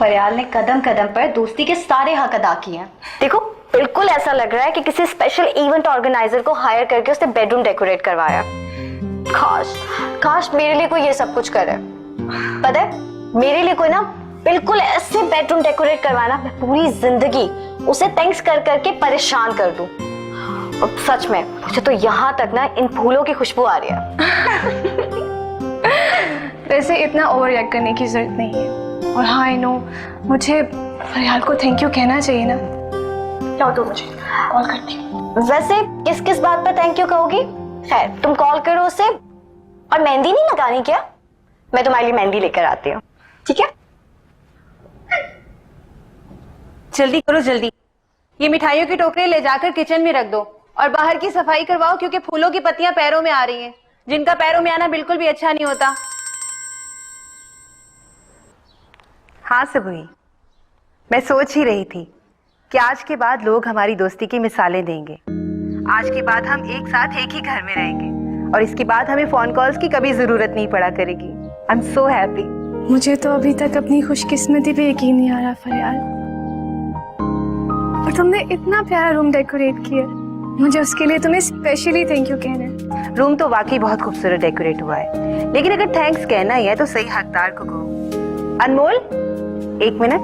फरियाल ने कदम कदम पर दोस्ती के सारे हक अदा किए हैं। देखो बिल्कुल ऐसा लग रहा है कि किसी स्पेशल इवेंट ऑर्गेनाइजर को हायर करके उसने बेडरूम डेकोरेट करवाया। काश काश मेरे लिए कोई ये सब कुछ करे। पता है मेरे लिए कोई ना बिल्कुल ऐसे बेडरूम डेकोरेट करवाना, मैं पूरी जिंदगी उसे थैंक्स कर करके परेशान कर दूं। और सच में मुझे तो यहाँ तक ना इन फूलों की खुशबू आ रही है। वैसे इतना ओवर रिएक्ट करने की जरूरत नहीं है। और हाँ आई नो, मुझे फरियाल को थैंक यू कहना चाहिए ना। लाओ दो मुझे, कॉल करती हूँ। वैसे किस किस बात पर थैंक यू कहोगी? खैर तुम कॉल करो उसे। और मेहंदी नहीं लगानी क्या? मैं तुम्हारे लिए मेहंदी लेकर आती हूँ, ठीक है? जल्दी करो जल्दी, ये मिठाइयों की टोकरी ले जाकर किचन में रख दो और बाहर की सफाई करवाओ, क्योंकि फूलों की पत्तियां पैरों में आ रही हैं, जिनका पैरों में आना बिल्कुल भी अच्छा नहीं होता। हाँ सबुई, मैं सोच ही रही थी कि आज के बाद लोग हमारी दोस्ती की मिसालें देंगे। आज के बाद हम एक साथ एक ही घर में रहेंगे और इसके बाद हमें फोन कॉल्स की कभी जरूरत नहीं पड़ा करेगी। I am so happy. मुझे तो अभी तक अपनी खुशकिस्मती पे यकीन नहीं आ रहा फरियाल। और तुमने इतना प्यारा रूम डेकोरेट किया, मुझे उसके लिए तुम्हें स्पेशली थैंक यू कहना है। रूम तो वाकई बहुत खूबसूरत डेकोरेट हुआ है, लेकिन अगर थैंक्स कहना ही है तो सही हकदार को कहो। अनमोल, एक मिनट।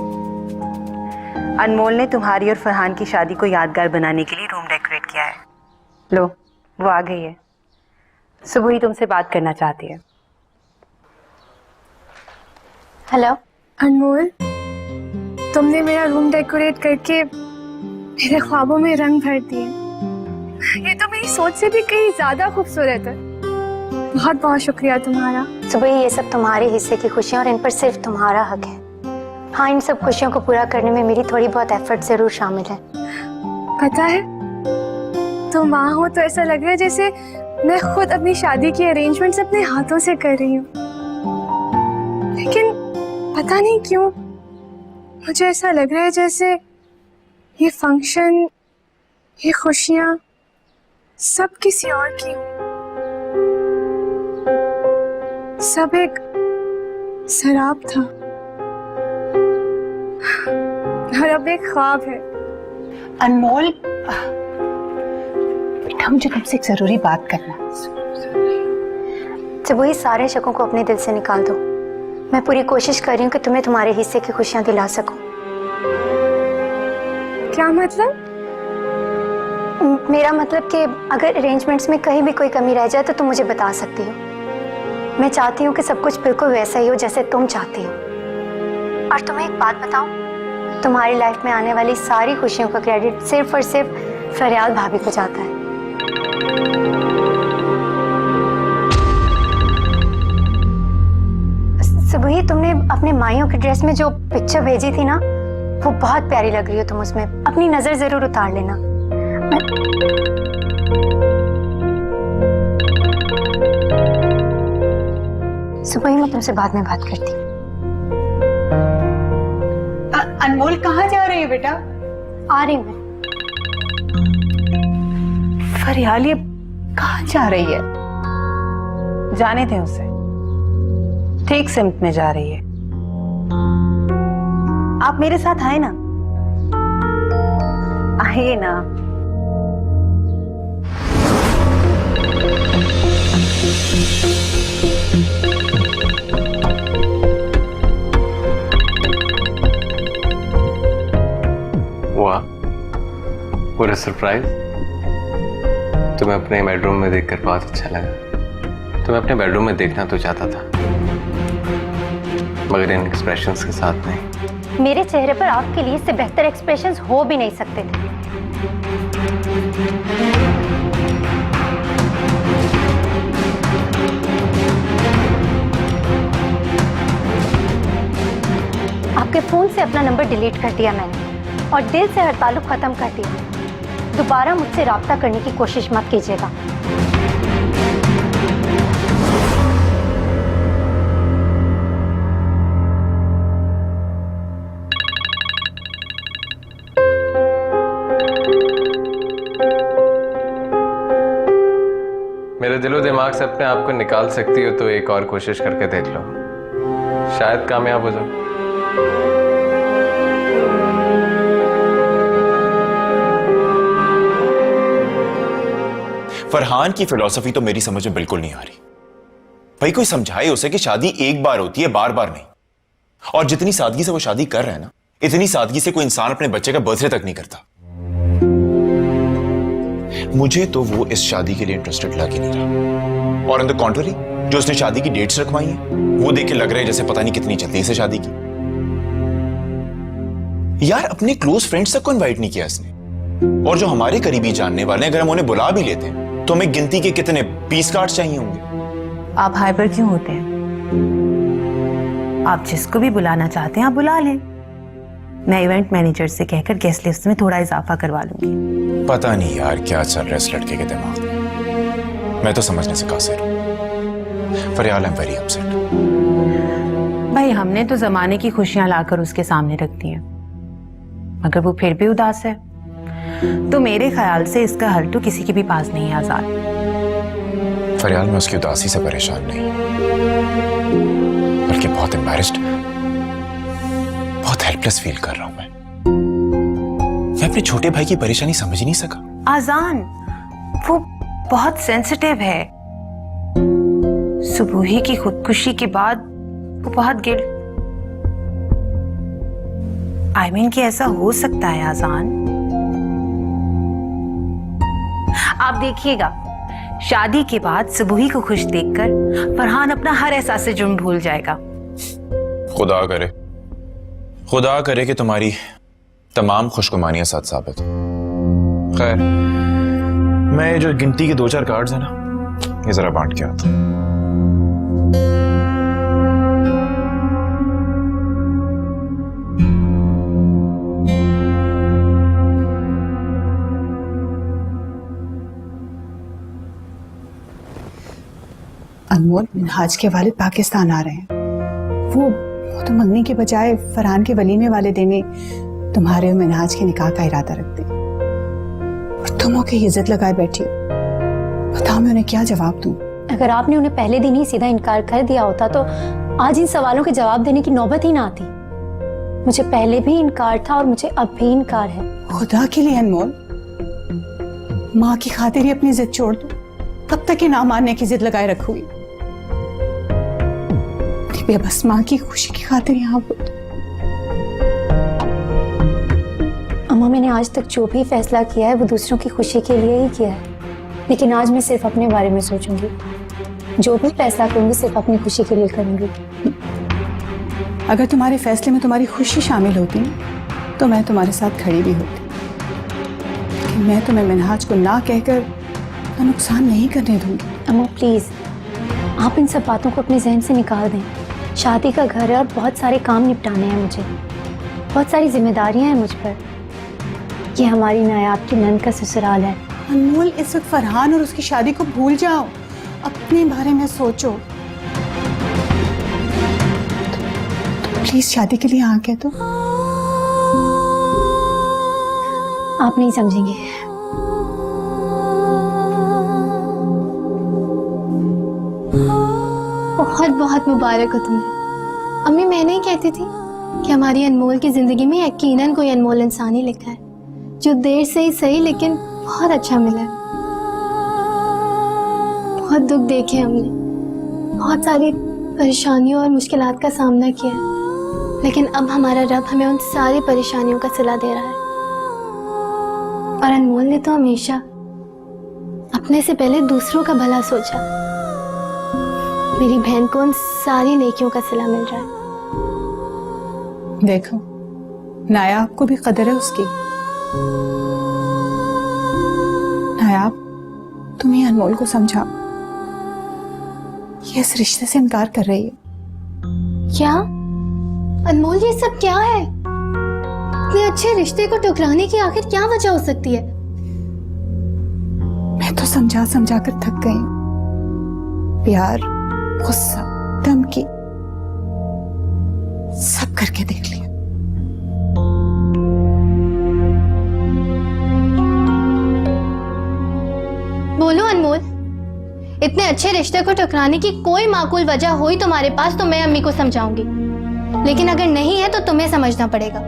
अनमोल ने तुम्हारी और फरहान की शादी को यादगार बनाने के लिए रूम डेकोरेट किया है। लो, वो आ गई है। सुबह ही तुमसे बात करना चाहती है। हेलो अनमोल, तुमने मेरा रूम डेकोरेट करके मेरे ख्वाबों में रंग भर दिए। ये तो मेरी सोच से भी कहीं ज्यादा खूबसूरत है। बहुत बहुत शुक्रिया तुम्हारा। सुबह ये सब तुम्हारे हिस्से की खुशियां और इन पर सिर्फ तुम्हारा हक है। हाँ, इन सब खुशियों को पूरा करने में मेरी थोड़ी बहुत एफर्ट जरूर शामिल है। पता है, तुम वहाँ हो तो ऐसा लग रहा है जैसे मैं खुद अपनी शादी की अरेंजमेंट्स अपने हाथों से कर रही हूँ। लेकिन पता नहीं क्यों मुझे ऐसा लग रहा है जैसे ये फंक्शन, ये खुशियाँ सब किसी और की हो। सब एक शराब था और अब एक ख्वाब है। अनमोल, बेटा मुझे तुमसे एक जरूरी बात करना। जब वही सारे शकों को अपने दिल से निकाल दो। मैं पूरी कोशिश कर रही हूँ कि तुम्हें तुम्हारे हिस्से की खुशियां दिला सकूं। क्या मतलब? मेरा मतलब कि अगर अरेंजमेंट्स में कहीं भी कोई कमी रह जाए तो तुम मुझे बता सकती हो। मैं चाहती हूँ कि सब कुछ बिल्कुल वैसा ही हो जैसे तुम चाहती हो। और तुम्हें एक बात बताऊं, तुम्हारी लाइफ में आने वाली सारी खुशियों का क्रेडिट सिर्फ और सिर्फ फरियाल भाभी को जाता है। सुबह तुमने अपने माइयों की ड्रेस में जो पिक्चर भेजी थी ना, वो बहुत प्यारी लग रही हो तुम उसमें। अपनी नजर जरूर उतार लेना। सुबह मैं तुमसे बाद में बात करती हूँ। अनमोल कहाँ जा रही है बेटा? आ रही हूँ। फरियाल ये कहाँ जा रही है? जाने दें उसे, ठीक सिमत में जा रही है। आप मेरे साथ आए ना, आइए ना। वाह, पूरा सरप्राइज। तुम्हें अपने बेडरूम में देखकर बहुत अच्छा लगा। तुम्हें अपने बेडरूम में देखना तो चाहता था, मगर इन एक्सप्रेशंस के साथ नहीं। मेरे चेहरे पर आपके लिए इससे बेहतर एक्सप्रेशंस हो भी नहीं सकते थे। आपके फोन से अपना नंबर डिलीट कर दिया मैंने और दिल से हर ताल्लुक खत्म कर दिया। दोबारा मुझसे राब्ता करने की कोशिश मत कीजिएगा। मेरे दिलो दिमाग से अपने आप को निकाल सकती हो तो एक और कोशिश करके देख लो, शायद कामयाब हो जाओ। फरहान की फिलॉसफी तो मेरी समझ में बिल्कुल नहीं आ रही। भाई कोई समझाए उसे कि शादी एक बार होती है, बार बार नहीं। और जितनी सादगी से वो शादी कर रहा है ना, इतनी सादगी से कोई इंसान अपने बच्चे का बर्थडे तक नहीं करता। मुझे तो वो इस शादी के लिए इंटरेस्टेड लग ही नहीं रहा। और ऑन द कॉन्ट्ररी, जो उसने शादी की डेट्स रखवाई हैं, वो देख के लग रहा है जैसे पता नहीं कितनी जल्दी से शादी की। यार अपने क्लोज फ्रेंड्स तक को इनवाइट नहीं किया इसने। और जो हमारे करीबी जानने वाले हैं, अगर हम उन्हें बुला भी लेते हैं तो हमें गिनती के कितने 20 कार्ड चाहिए होंगे। आप हाइपर क्यों होते हैं? आप जिसको भी बुलाना चाहते हैं आप बुला लें। मैं इवेंट मैनेजर से कहकर गेस्ट लिस्ट में थोड़ा इजाफा करवा लूंगी। पता नहीं यार क्या चल रहा है इस लड़के के दिमाग में। मैं तो समझने से कासिर हूं। फरियाल आई एम वेरी अपसेट। भाई हमने तो जमाने की खुशियां लाकर उसके सामने रख दी हैं, मगर वो फिर भी उदास है, तो मेरे ख्याल से इसका हल तो किसी के भी पास नहीं है आजाद। फरियाल मैं उसकी उदासी से परेशान नहीं, बल्कि बहुत एम्बैरेस्ड, बहुत हेल्पलेस फील कर रहा हूं मैं अपने छोटे भाई की परेशानी समझ ही नहीं सका। आजान वो बहुत सेंसिटिव है। सुबह की खुदकुशी के बाद वो बहुत गिल्ट कि ऐसा हो सकता है आजान। आप देखिएगा शादी के बाद सुबह को खुश देखकर फरहान अपना हर एहसास से जुर्म भूल जाएगा। खुदा करे कि तुम्हारी तमाम खुशगुमानियां साथ साबित हो। खैर मैं जो गिनती के 2-4 कार्ड्स हैं ना, ये जरा बांट के आता हूं। अनमोल, मिनहाज के वालिद पाकिस्तान आ रहे हैं। वो तो मंगनी के बजाय फरहान के वलीमे वाले देने तुम्हारे और मिनहाज के निकाह का इरादा रखते हैं, और तुम होके इज्जत लगाए बैठी हो। बताओ मैं उन्हें क्या जवाब दूं? अगर आपने उन्हें पहले दिन ही सीधा इनकार कर दिया होता तो आज इन सवालों के जवाब देने की नौबत ही ना आती। मुझे पहले भी इनकार था और मुझे अब भी इनकार है। खुदा के लिए अनमोल, माँ की खातिर ही अपनी जिद छोड़ दो। कब तक ये ना मानने की जिद लगाए रखोगी? बस माँ की खुशी की खातिर यहाँ पर। अम्मा, मैंने आज तक जो भी फैसला किया है वो दूसरों की खुशी के लिए ही किया है, लेकिन आज मैं सिर्फ अपने बारे में सोचूंगी। जो भी फैसला करूंगी सिर्फ अपनी खुशी के लिए करूंगी। अगर तुम्हारे फैसले में तुम्हारी खुशी शामिल होती ना, तो मैं तुम्हारे साथ खड़ी भी होती। लेकिन मैं तुम्हें मिनहाज को ना कहकर तो नुकसान नहीं करने दूंगी। अम्मा प्लीज, आप इन सब बातों को अपने जहन से निकाल दें। शादी का घर है और बहुत सारे काम निपटाने हैं मुझे, बहुत सारी जिम्मेदारियां हैं मुझ पर। ये हमारी नायाब की नंद का ससुराल है। अनमोल, इस वक्त फरहान और उसकी शादी को भूल जाओ, अपने बारे में सोचो। तो प्लीज शादी के लिए हाँ कह दो। आप नहीं समझेंगे। बहुत बहुत मुबारक हो तुम्हें। अम्मी, मैं नहीं कहती थी कि हमारी अनमोल की जिंदगी में यकीनन कोई अनमोल इंसान ही लिखा है, जो देर से ही सही लेकिन बहुत अच्छा मिला है। बहुत दुख देखे हमने, बहुत सारी परेशानियों और मुश्किलात का सामना किया है, लेकिन अब हमारा रब हमें उन सारी परेशानियों का सिला दे रहा है। और अनमोल ने तो हमेशा अपने से पहले दूसरों का भला सोचा। मेरी बहन को उन सारी नेकियों का सिला मिल रहा है। देखो, नायाब को भी कदर है उसकी। नायाब, तुम ही अनमोल को समझाओ। ये इस रिश्ते से इनकार कर रही है। क्या अनमोल, ये सब क्या है? इतने अच्छे रिश्ते को टुकराने की आखिर क्या वजह हो सकती है? मैं तो समझा समझा कर थक गई हूं। प्यार, गुस्सा, धमकी सब करके देख लिया। बोलो अनमोल, इतने अच्छे रिश्ते को टकराने की कोई माकूल वजह हुई तुम्हारे पास तो मैं अम्मी को समझाऊंगी, लेकिन अगर नहीं है तो तुम्हें समझना पड़ेगा।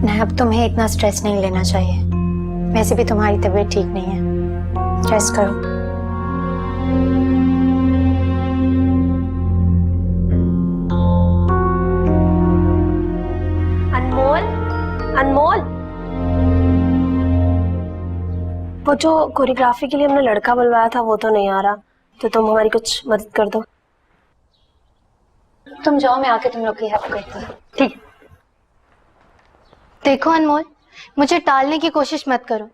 नहीं, अब तुम्हें इतना स्ट्रेस नहीं लेना चाहिए। वैसे भी तुम्हारी तबीयत ठीक नहीं है, रेस्ट करो। अनमोल, अनमोल, वो जो कोरियोग्राफी के लिए हमने लड़का बुलवाया था वो तो नहीं आ रहा, तो तुम हमारी कुछ मदद कर दो। तुम जाओ, मैं आके तुम लोग की हेल्प करती हूँ। ठीक। देखो अनमोल, मुझे टालने की कोशिश मत करो।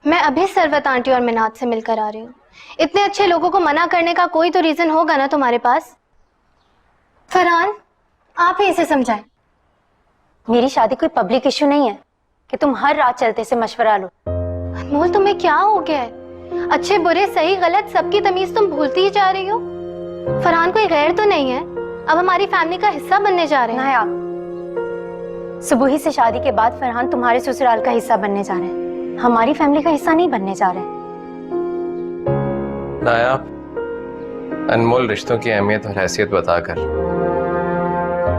मैं अभी सरवत आंटी और मिनाज से मिलकर आ रही हूँ। इतने अच्छे लोगों को मना करने का कोई तो रीजन होगा ना तुम्हारे पास। फरहान, आप ही इसे समझाएं। मेरी शादी कोई पब्लिक इशू नहीं है कि तुम हर रात चलते से मशवरा लो। अनमोल, तुम्हें क्या हो गया है? अच्छे बुरे सही गलत सबकी तमीज तुम भूलती ही जा रही हो। फरहान कोई गैर तो नहीं है, अब हमारी फैमिली का हिस्सा बनने जा रहे हैं। नायाब, सुबह ही से शादी के बाद फरहान तुम्हारे ससुराल का हिस्सा बनने जा रहे हैं, हमारी फैमिली का हिस्सा नहीं बनने जा रहे हैं। नायाब, अनमोल रिश्तों की अहमियत और हैसियत बताकर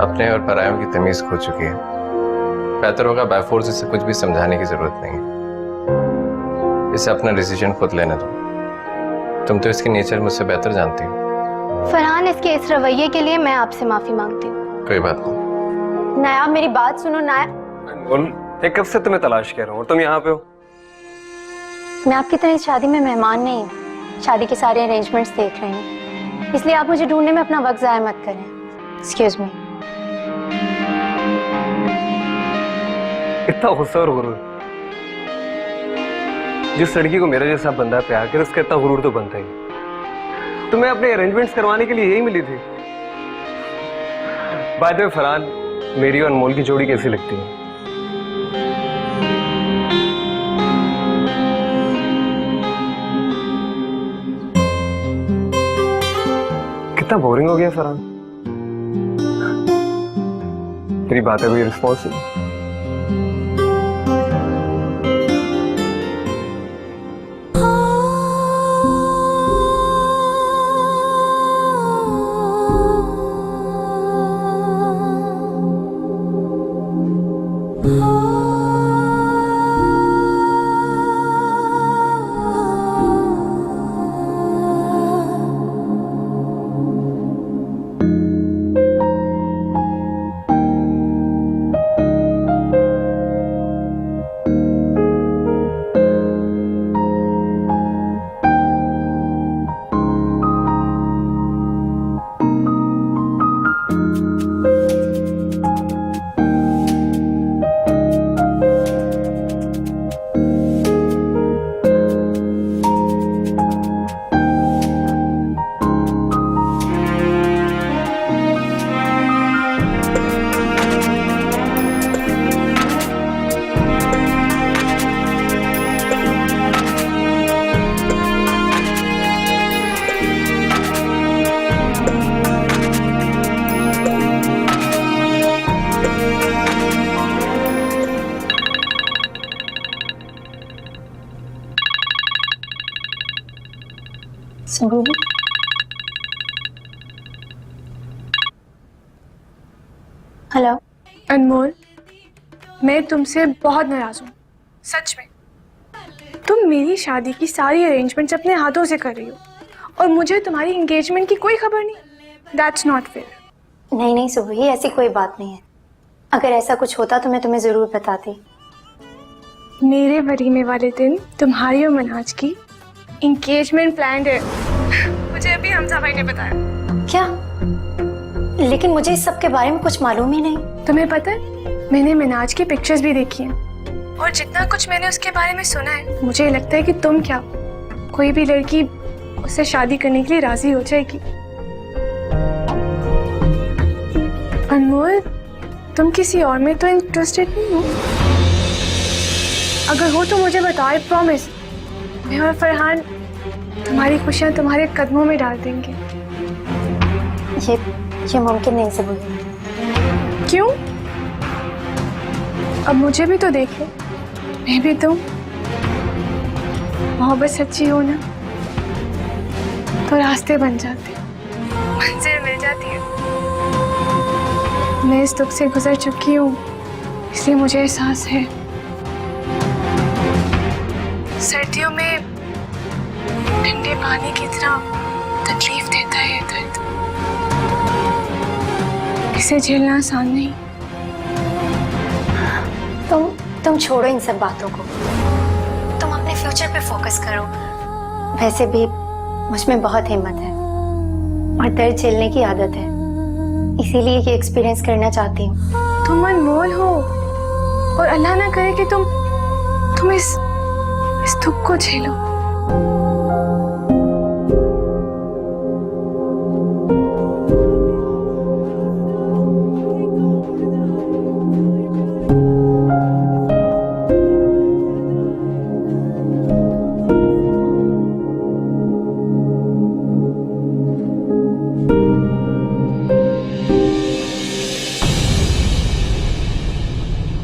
अपने और परायों की तमीज खो चुकी है। बेहतर होगा बायफोर्स इसे कुछ भी समझाने की जरूरत नहीं है। इसे अपना डिसीजन खुद लेने दो। तुम तो इसकी नेचर मुझसे बेहतर जानती हो। फरहान, इसके इस रवैये के लिए मैं आपसे माफी मांगती हूँ। कोई बात नहीं। नायाब, मेरी बात सुनो। नायाब, अनमोल, एक कब से तुम्हें तलाश कर रहा हूँ, तुम यहाँ पे हो? मैं आपकी तरह इस शादी में मेहमान नहीं हूँ। शादी के सारे अरेंजमेंट्स देख रही हूँ, इसलिए आप मुझे ढूंढने में अपना वक्त जाया मत करें। Excuse me. इतना गुस्सा और गुरूर, जिस लड़की को मेरा जैसा बंदा प्यार करे उसका इतना गुरूर तो बनता ही। तुम्हें अपने अरेंजमेंट्स करवाने के लिए यही मिली थी। बाय द वे फरहान, मेरी और अनमोल की जोड़ी कैसी लगती है? कितना बोरिंग हो गया फरहान। तेरी बातें कोई रिस्पॉन्स नहीं। हेलो अनमोल, मैं तुमसे बहुत नाराज हूँ, सच में। तुम मेरी शादी की सारी अरेंजमेंट्स अपने हाथों से कर रही हो और मुझे तुम्हारी एंगेजमेंट की कोई खबर नहीं। That's not fair. नहीं नहीं सुबह, ऐसी कोई बात नहीं है। अगर ऐसा कुछ होता तो मैं तुम्हें जरूर बताती। मेरे वलीमे वाले दिन तुम्हारी और मनाज की एंगेजमेंट प्लान है। मुझे अभी हमजा भाई ने बताया। क्या? लेकिन मुझे इस सब के बारे में कुछ मालूम ही नहीं। तुम्हें पता है, मैंने मिनाज की पिक्चर्स भी देखी हैं और जितना कुछ मैंने उसके बारे में सुना है, मुझे लगता है कि तुम क्या, कोई भी लड़की उससे शादी करने के लिए राजी हो जाएगी। अनमोल, तुम किसी और में तो इंटरेस्टेड नहीं हो? अगर हो तो मुझे बताओ, आई प्रॉमिस मैं और फरहान तुम्हारी खुशियां तुम्हारे कदमों में डाल देंगे। ये मुमकिन नहीं सुबह। क्यों? अब मुझे भी तो देखो, मैं भी तो। मोहब्बत सच्ची हो ना तो रास्ते बन जाते, मंजिल मिल जाती है। मैं इस दुख से गुजर चुकी हूँ, इसलिए मुझे एहसास है। सर्दियों में ठंडे पानी की तरह तकलीफ देता है ये दर्द। इसे झेलना आसान नहीं। तुम छोड़ो इन सब बातों को, तुम अपने फ्यूचर पे फोकस करो। वैसे भी मुझ में बहुत हिम्मत है और दर्द झेलने की आदत है, इसीलिए ये एक्सपीरियंस करना चाहती हूँ। तुम अनमोल हो और अल्लाह ना करे कि तुम इस दुख को झेलो।